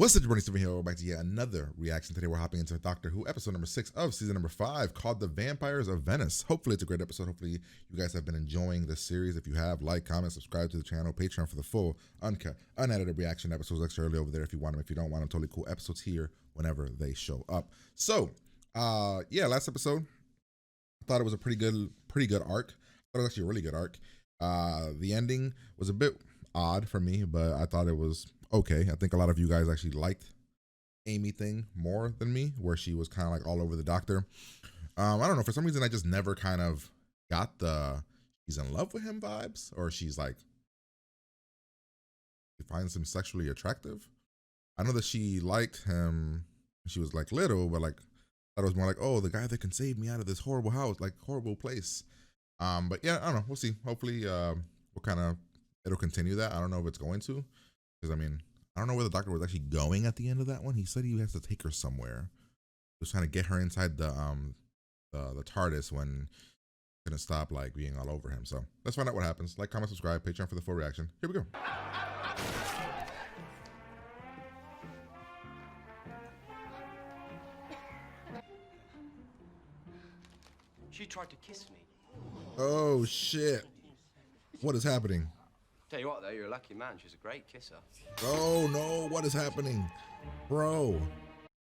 What's up, everybody? Steven here. We're back to yet another reaction. Today we're hopping into Doctor Who episode number 6 of season number 5 called The Vampires of Venice. Hopefully it's a great episode. Hopefully you guys have been enjoying this series. If you have, like, comment, subscribe to the channel, Patreon for the full, uncut, unedited reaction episodes extra early over there if you want them. If you don't want them, totally cool. Episodes here whenever they show up. So, yeah, last episode, I thought it was a pretty good arc. I thought it was actually a really good arc. The ending was a bit odd for me, but I thought it was okay. I think a lot of you guys actually liked Amy thing more than me, where she was kind of like all over the doctor. I don't know, for some reason I just never kind of got the she's in love with him vibes, or she's like she finds him sexually attractive. I know that she liked him when she was like little, but like I thought it was more like, oh, the guy that can save me out of this horrible house, like horrible place. But yeah, I don't know, we'll see. Hopefully it'll continue that. I don't know if it's going to, because I mean, I don't know where the doctor was actually going at the end of that one. He said he has to take her somewhere. He was trying to get her inside the TARDIS when he couldn't stop like being all over him. So let's find out what happens. Like, comment, subscribe, Patreon for the full reaction. Here we go. She tried to kiss me. Oh shit. What is happening? Tell you what though, you're a lucky man. She's a great kisser. Oh no, what is happening? Bro,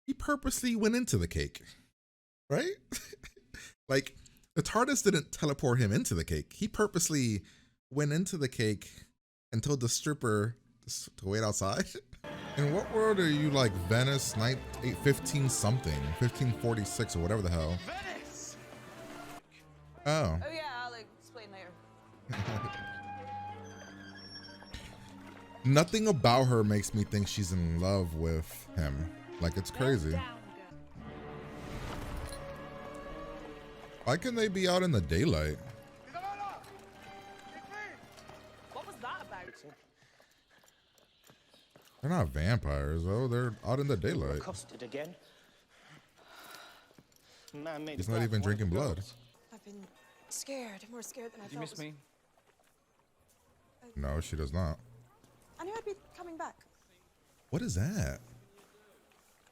he purposely went into the cake, right? Like, the TARDIS didn't teleport him into the cake. He purposely went into the cake and told the stripper to wait outside. In what world are you, like Venice 15 something, 1546 or whatever the hell? Venice! Oh. Oh yeah, I'll explain later. Nothing about her makes me think she's in love with him. Like, it's crazy. Why can they be out in the daylight? What was that about? They're not vampires, though. They're out in the daylight. Accosted again. Man made He's a not grab even for one of the drinking blood. girls. I've been scared, more scared than I Did thought. you miss me? No, she does not. I knew I'd be coming back. What is that?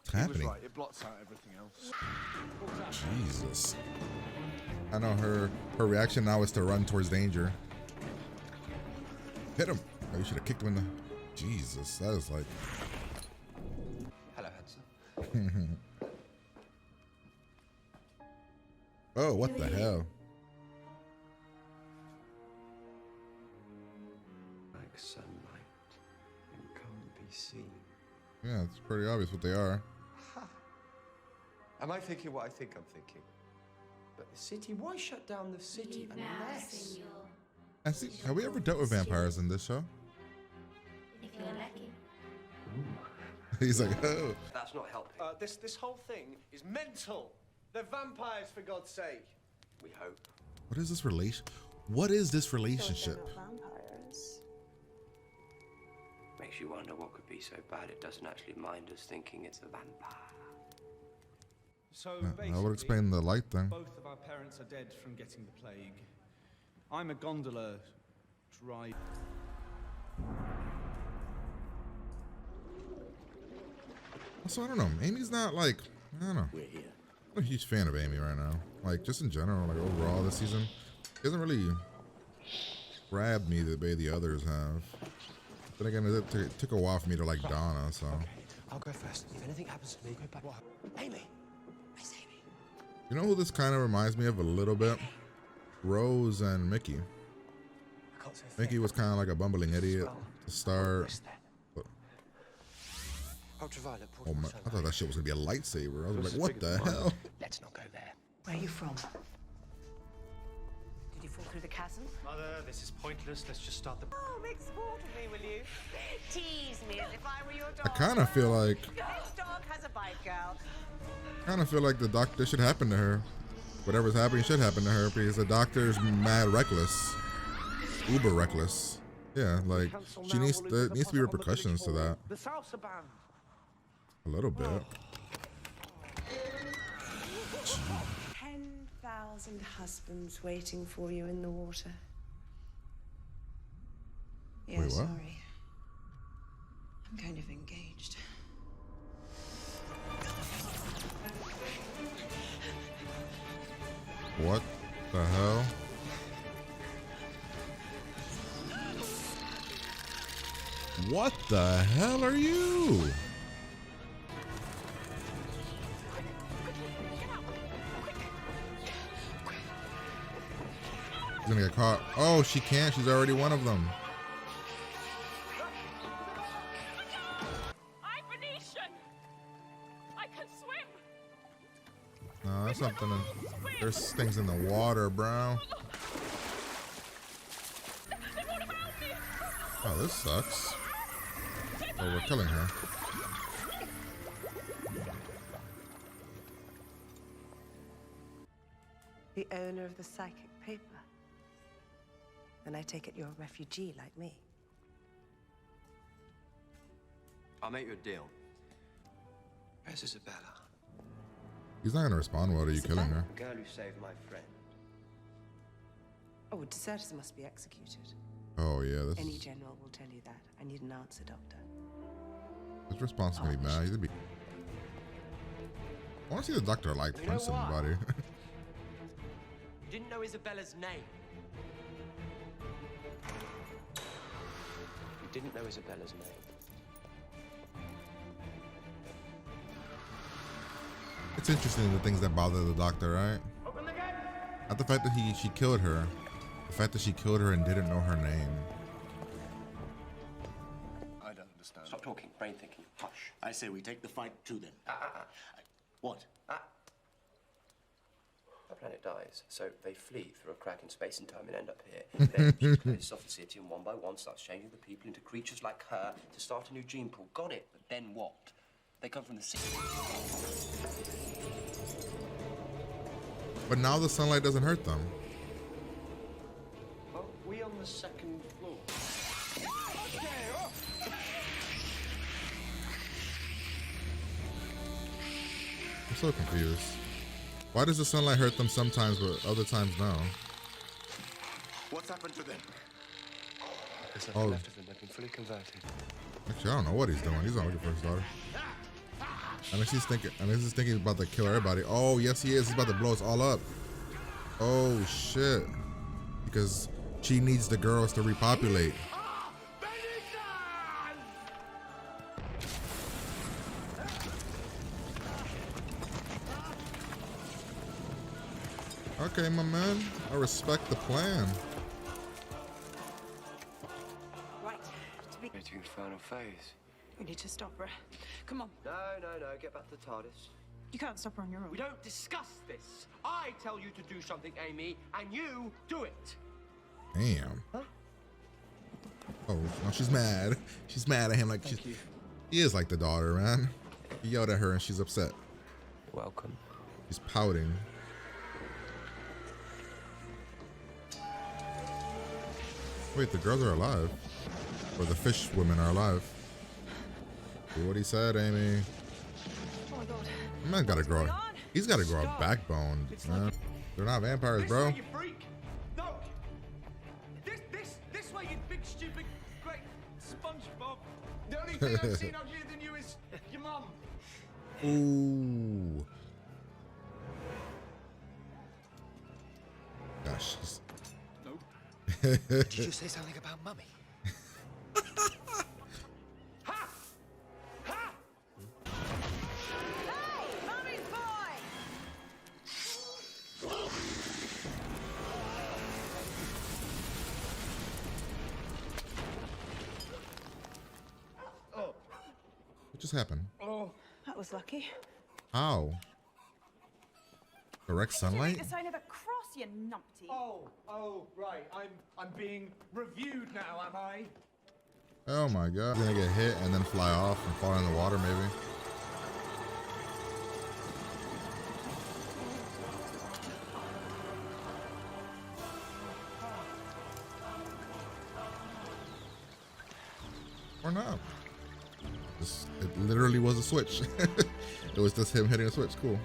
What's happening? Right, it blots out everything else. Jesus. I know her reaction now is to run towards danger. Hit him. Oh, you should have kicked him in the... Jesus, that is like... Hello, Hudson. Oh, what the hell? Like sunlight and can't be seen. Yeah, it's pretty obvious what they are. Am I thinking what I think I'm thinking? But the city, why shut down the city unless... I see. Have we ever dealt with vampires in this show? If you're lucky. He's like, oh. That's not helping. This whole thing is mental. They're vampires, for God's sake. We hope. What is this relation? What is this relationship? They're not vampires. Makes you wonder what could be so bad it doesn't actually mind us thinking it's a vampire. So I would explain the light thing. both of our parents are dead from getting the plague. I'm a gondola driver. So I don't know. Amy's not like, I don't know. We're here. I'm a huge fan of Amy right now. Like, just in general, like overall this season, it doesn't really grab me the way the others have. But again, it took a while for me to like Donna, so. I'll go first. If anything happens to me, go back. What? Amy! Where's Amy? You know who this kind of reminds me of a little bit? Rose and Mickey. I can't say a Mickey thing. was kind of like a bumbling idiot to start. Where's that? But, Ultraviolet. oh my, I thought that shit was gonna be a lightsaber. I was like, what the hell? Let's not go there. Where are you from? Did you fall through the chasm? Mother, this is pointless. Let's just start the... Oh, make sport of me, will you? Tease me as if I were your I dog. kind of feel like, This dog has a bite, girl. the doctor should happen to her. Whatever's happening should happen to her because the doctor's mad reckless, uber reckless. Yeah, like she needs there needs to be repercussions to that. The salsa band. A little bit. 10,000 husbands waiting for you in the water. Yeah, Wait, what? sorry. I'm kind of engaged. What the hell? What the hell are you? She's gonna get caught. Oh, she can't. She's already one of them. I'm Venetian. I can swim. No, that's something. There's things in the water, bro. Oh, this sucks. Oh, we're killing her. The owner of the psychic paper. Then I take it you're a refugee like me. I'll make you a deal. Where's Isabella? He's not gonna respond well to you killing her. The girl who saved my friend. Oh, deserters must be executed. Oh yeah, this Any general will tell you that. I need an answer, Doctor. his response is gonna be mad. He's gonna be. I want to see the doctor like You know punch somebody. You didn't know Isabella's name. You didn't know Isabella's name. It's interesting the things that bother the doctor, right? Not the fact that she killed her, the fact that she killed her and didn't know her name. I don't understand. Stop talking. Brain thinking. Hush. I say we take the fight to them. What? The planet dies, so they flee through a crack in space and time and end up here. Then she closes off the city and one by one starts changing the people into creatures like her to start a new gene pool. Got it, but then what? They come from the city. But now the sunlight doesn't hurt them. Well, we on the second floor. I'm so confused. Why does the sunlight hurt them sometimes, but other times no? What's happened to them? There's Oh. nothing left of them. They've been fully converted. Actually, I don't know what he's doing. He's not looking for his daughter. Unless he's thinking about to kill everybody. Oh, yes he is. He's about to blow us all up. Oh shit. Because she needs the girls to repopulate. Okay, my man. I respect the plan. Right. To be. Into infernal phase. We need to stop her. Come on. No. Get back to the TARDIS. You can't stop her on your own. We don't discuss this. I tell you to do something, Amy, and you do it. Damn. Oh, no, she's mad. She's mad at him like she is like the daughter, man. He yelled at her and she's upset. You're welcome. She's pouting. Wait, the girls are alive. Or the fish women are alive. Do what he said, Amy. Oh my god. Man gotta grow. going on? He's gotta grow a backbone, man. They're not vampires, This bro. way, you freak! No! This way, you big, stupid, great SpongeBob! The only thing I've seen uglier than you is your mum. Ooh. Gosh. Nope. Did you say something about mummy? Hey, mommy's boy! What just happened? Oh, that was lucky. How? Direct sunlight? The sign of a cross, you numpty. Oh, right. I'm being reviewed now, am I? Oh my god. He's gonna get hit and then fly off and fall in the water maybe. Or not. It literally was a switch. It was just him hitting a switch. Cool.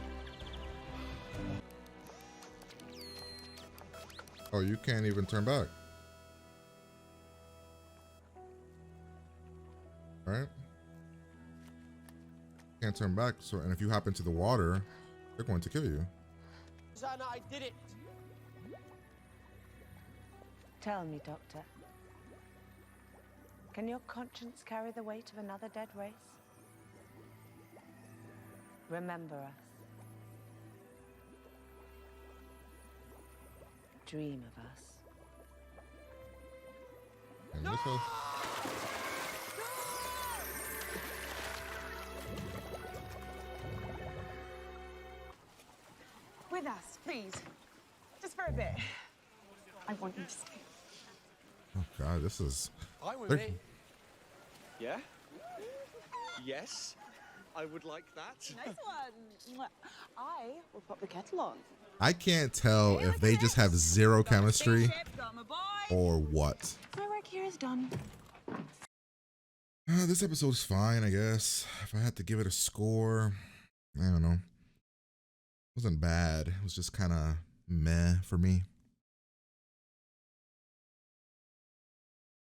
Oh, you can't even turn back. Right? Can't turn back. So, and if you hop into the water, they're going to kill you. Susanna, I did it. Tell me, Doctor. Can your conscience carry the weight of another dead race? Remember us. Dream of us. And this was- With us, please. Just for a bit. I want you to stay. Oh God, this is. I with they're- me. Yeah? Yes, I would like that. Nice one. I will pop the kettle on. I can't tell if they just have zero chemistry Got my boy. or what. My work here is done. This episode's fine, I guess. If I had to give it a score, I don't know. It wasn't bad. It was just kind of meh for me.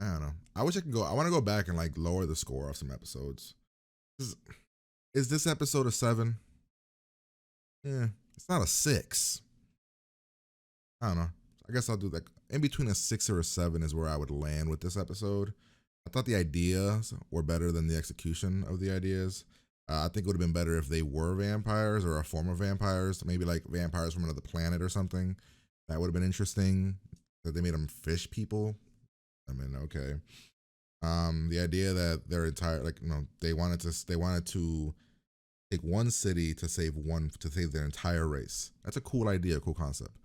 I don't know. I wish I could go. I want to go back and like lower the score of some episodes. Is this episode a 7? Yeah, it's not a 6. I don't know. I guess I'll do like in between a 6 or a 7 is where I would land with this episode. I thought the ideas were better than the execution of the ideas. I think it would have been better if they were vampires or a form of vampires, maybe like vampires from another planet or something. That would have been interesting. That they made them fish people. I mean, okay. The idea that their entire they wanted to take one city to save their entire race. That's a cool idea, cool concept.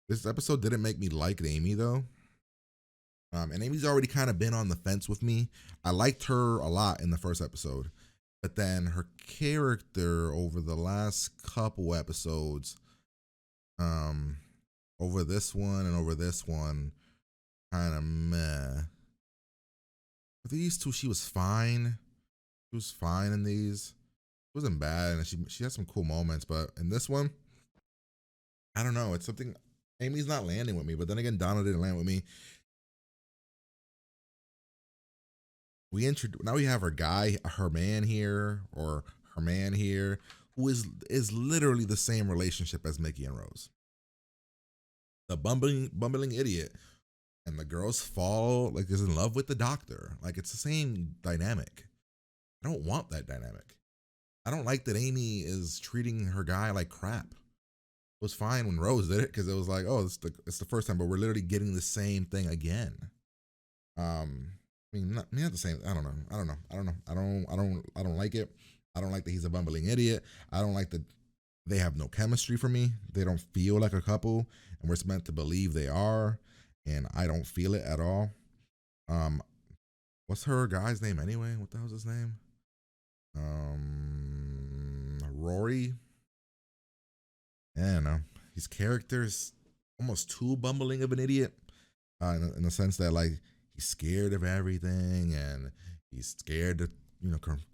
This episode didn't make me like Amy though. And Amy's already kind of been on the fence with me. I liked her a lot in the first episode, but then her character over the last couple episodes, over this one and over this one, kind of meh. But these two, she was fine. She was fine in these. It wasn't bad, and she had some cool moments. But in this one, I don't know. It's something. Amy's not landing with me, but then again, Donna didn't land with me. Now we have her man here, who is literally the same relationship as Mickey and Rose. The bumbling idiot, and the girls is in love with the doctor. Like it's the same dynamic. I don't want that dynamic. I don't like that Amy is treating her guy like crap. It was fine when Rose did it because it was like, oh, it's the first time, but we're literally getting the same thing again. Not the same. I don't know. I don't like it. I don't like that he's a bumbling idiot. I don't like that they have no chemistry for me. They don't feel like a couple, and we're meant to believe they are, and I don't feel it at all. What's her guy's name anyway? What the hell's his name? Rory. I don't know. His character's almost too bumbling of an idiot, in the sense that like he's scared of everything, and he's scared to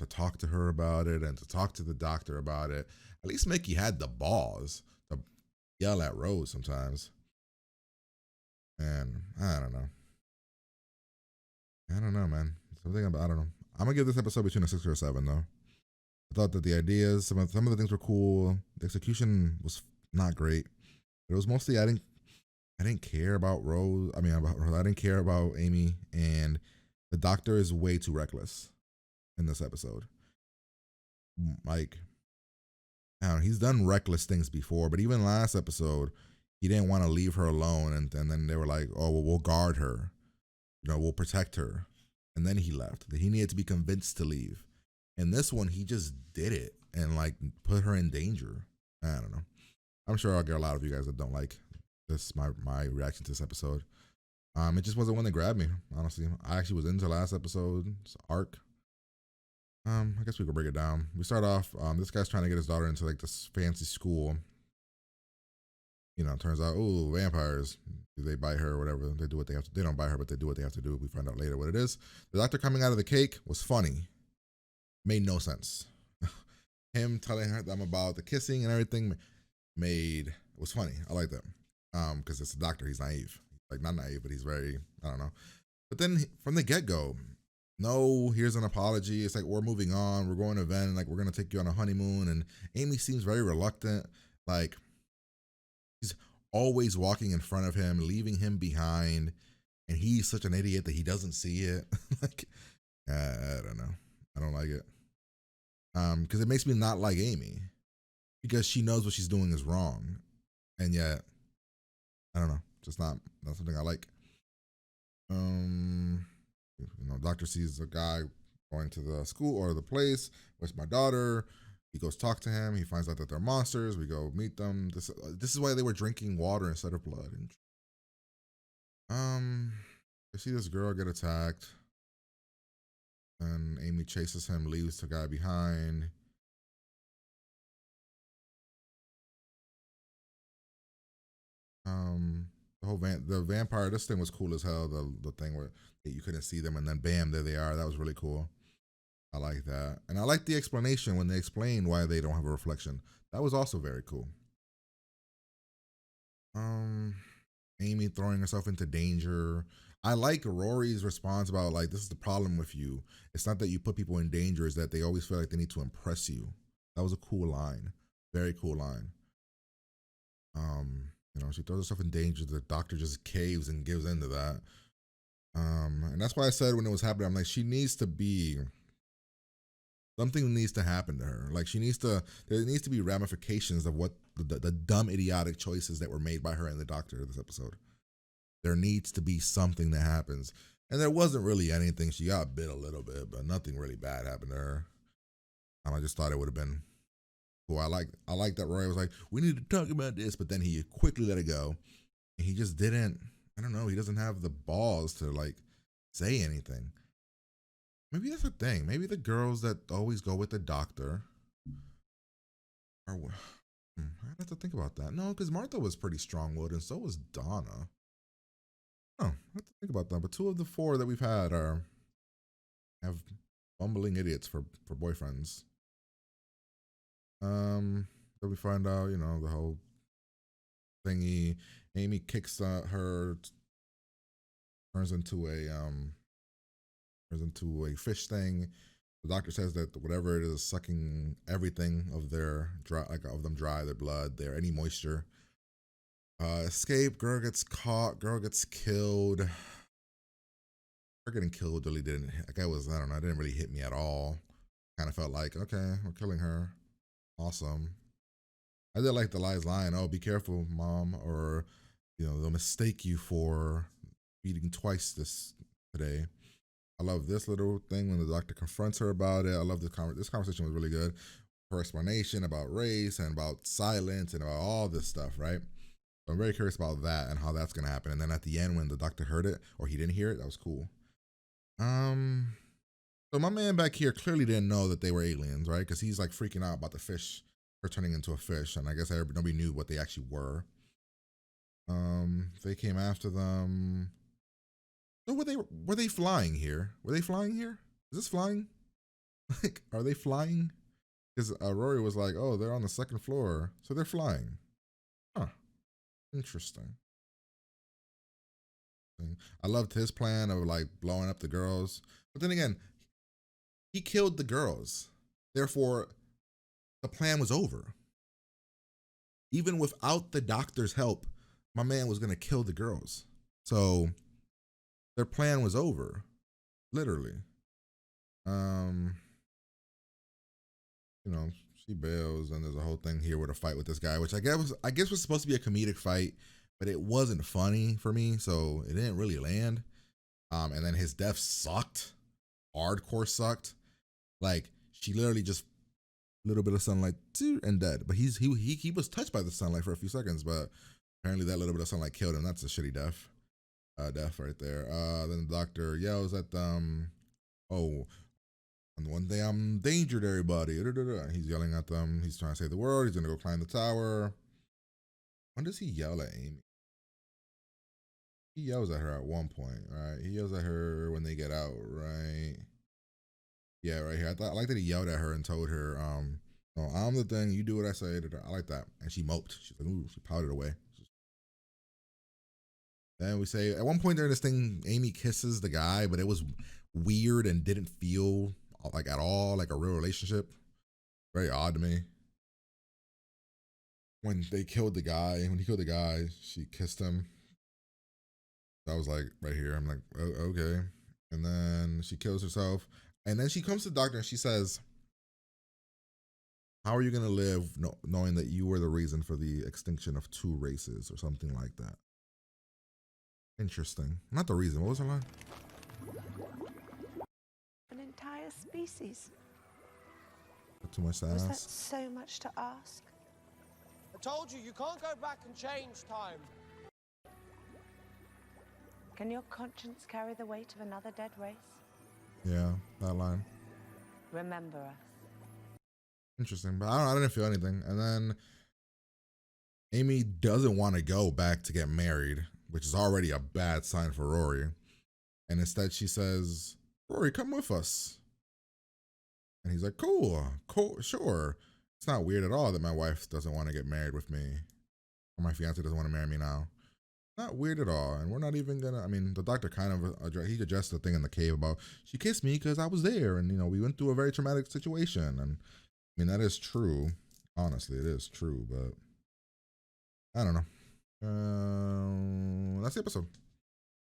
talk to her about it and to talk to the doctor about it. At least Mickey had the balls to yell at Rose sometimes. And I don't know. Man. I don't know. I'm gonna give this episode between a 6 or a 7 though. I thought that the ideas, some of the things were cool. The execution was not great. But it was mostly I didn't care about Rose. I didn't care about Amy, and the doctor is way too reckless in this episode. Like, I don't know, he's done reckless things before, but even last episode, he didn't want to leave her alone, and then they were like, oh, well, we'll guard her. We'll protect her. And then he left. He needed to be convinced to leave. In this one, he just did it and like put her in danger. I don't know. I'm sure I'll get a lot of you guys that don't like this, my reaction to this episode. It just wasn't one that grabbed me, honestly. I actually was into last episode's arc. I guess we could break it down. We start off, this guy's trying to get his daughter into like this fancy school. It turns out, oh, vampires. They bite her or whatever. They do what they have to. They don't bite her, but they do what they have to do. We find out later what it is. The doctor coming out of the cake was funny. Made no sense. Him telling her them about the kissing and everything was funny. I like that. Because it's a doctor. He's naive. Like, not naive, but he's very, I don't know. But then from the get-go, no, here's an apology. It's like, we're moving on. We're going to Ven. Like, we're going to take you on a honeymoon. And Amy seems very reluctant. Like, she's always walking in front of him, leaving him behind, and he's such an idiot that he doesn't see it. Like, I don't know. I don't like it. Because it makes me not like Amy, because she knows what she's doing is wrong, and yet, I don't know, just not something I like. Doctor sees a guy going to the school or the place. Where's my daughter? He goes talk to him. He finds out that they're monsters. We go meet them. This is why they were drinking water instead of blood. And they see this girl get attacked, and Amy chases him, leaves the guy behind. The vampire, this thing was cool as hell. The thing where you couldn't see them, and then bam, there they are. That was really cool. I like that. And I like the explanation when they explain why they don't have a reflection. That was also very cool. Amy throwing herself into danger. I like Rory's response about, like, this is the problem with you. It's not that you put people in danger, it's that they always feel like they need to impress you. That was a cool line. Very cool line. She throws herself in danger. The doctor just caves and gives into that. And that's why I said when it was happening, I'm like, something needs to happen to her. Like, there needs to be ramifications of what the dumb, idiotic choices that were made by her and the doctor this episode. There needs to be something that happens. And there wasn't really anything. She got bit a little bit, but nothing really bad happened to her. I just thought it would have been cool. I like that Rory was like, we need to talk about this, but then he quickly let it go. And he just didn't, I don't know, he doesn't have the balls to, like, say anything. Maybe that's the thing. Maybe the girls that always go with the doctor are, I have to think about that. No, because Martha was pretty strong-willed, and so was Donna. Oh, I have to think about that. But 2 of the 4 that we've had have bumbling idiots for boyfriends. Then we find out, the whole thingy. Amy kicks her, turns into a fish thing. The doctor says that whatever it is sucking everything of their dry, their blood, any moisture. Escape. Girl gets caught. Girl gets killed. Her getting killed really didn't. Like, I don't know. It didn't really hit me at all. Kind of felt like, okay, we're killing her. Awesome. I did like the Lies line. Oh, be careful, Mom, or they'll mistake you for eating twice today. I love this little thing when the doctor confronts her about it. I love this conversation was really good. Her explanation about race and about silence and about all this stuff, right? So I'm very curious about that and how that's gonna happen. And then at the end, when the doctor heard it or he didn't hear it, that was cool. So my man back here clearly didn't know that they were aliens, right? Because he's like freaking out about the fish, her turning into a fish, and I guess nobody knew what they actually were. They came after them. So were they flying here? Were they flying here? Is this flying? Like, are they flying? Because Rory was like, oh, they're on the 2nd floor, so they're flying. Huh. Interesting. I loved his plan of, like, blowing up the girls. But then again, he killed the girls. Therefore, the plan was over. Even without the doctor's help, my man was going to kill the girls. So their plan was over, literally. She bails, and there's a whole thing here with a fight with this guy, which I guess was supposed to be a comedic fight, but it wasn't funny for me, so it didn't really land. And then his death sucked, hardcore sucked. Like, she literally just a little bit of sunlight and dead. But he was touched by the sunlight for a few seconds, but apparently that little bit of sunlight killed him. That's a shitty death. Death right there. Then the doctor yells at them, oh, and one day I'm endangered, everybody. He's yelling at them. He's trying to save the world. He's gonna go climb the tower. When does he yell at Amy? He yells at her at one point, right? He yells at her when they get out, right? Yeah, right here. I like that he yelled at her and told her, no, I'm the thing, you do what I say. I like that. And she moped. She's like, ooh, she pouted away. Then we say, at one point during this thing, Amy kisses the guy, but it was weird and didn't feel like at all like a real relationship. Very odd to me. when he killed the guy, she kissed him. I was like, right here. I'm like, oh, okay. And then she kills herself. And then she comes to the doctor and she says, how are you going to live knowing that you were the reason for the extinction of 2 races or something like that? Interesting. Not the reason. What was her line? An entire species. Too much to Was that ask. so much to ask? I told you, you can't go back and change time. Can your conscience carry the weight of another dead race? Yeah, that line. Remember us. Interesting, but I didn't feel anything. And then Amy doesn't want to go back to get married, which is already a bad sign for Rory. And instead she says, Rory, come with us. And he's like, cool, sure. It's not weird at all that my wife doesn't want to get married with me. Or my fiance doesn't want to marry me now. Not weird at all. And we're not even gonna, I mean, the doctor kind of, he addressed the thing in the cave about, she kissed me because I was there. And, you know, we went through a very traumatic situation. And I mean, that is true. Honestly, it is true, but I don't know. That's the episode.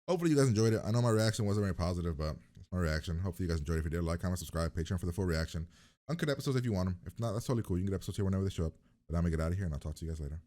Hopefully you guys enjoyed it. I know my reaction wasn't very positive, but it's my reaction. Hopefully you guys enjoyed it. If you did, like, comment, subscribe, Patreon for the full reaction. Uncut episodes if you want them. If not, that's totally cool. You can get episodes here whenever they show up. But I'm going to get out of here, and I'll talk to you guys later.